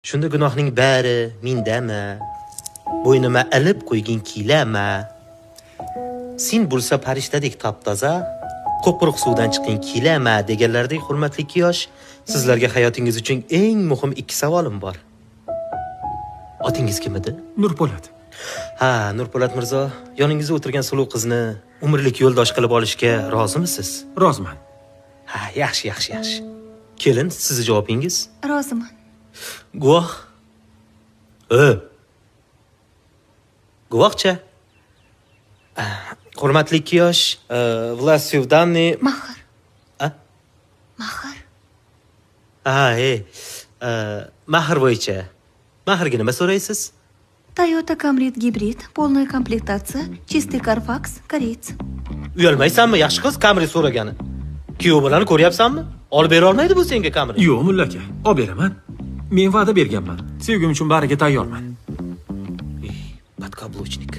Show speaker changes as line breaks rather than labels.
Shunda gunohning bari mendami? Bo'ynima ilib qo'ygin kiylama. Sen bo'lsa farishtadek top-toza, qo'pqiriq suvdan chiqqin kiylama deganlardek hurmatli kiyosh, sizlarga hayotingiz uchun eng muhim ikki savolim bor. Otingiz kim edi?
Nurpo'lat.
Ha, Nurpo'lat mirzo, yoningizda o'tirgan suluv qizni umrlik yo'ldosh qilib olishga rozimisiz?
Roziman.
Ha, yaxshi. Kelin, sizni javobingiz?
Roziman.
Guvoh. Guvohcha. Hurmatli kiyosh, власть в данный...
Mahar.
A?
Mahar.
Mahar bo'yicha. Maharga nima so'raysiz?
Toyota Camry gibrid, полная комплектация, чистый Carfax, koreys.
Uyalmaysanmi, yaxshi qiz Camry so'ragani? Kuyov bilan ko'ryapsanmi? Olib bera olmaydi bu senga Camry.
Yo'q, mulla aka, olib beraman. Men va'da berganman. Sevgim uchun bariga tayyorman.
Podkablochnik.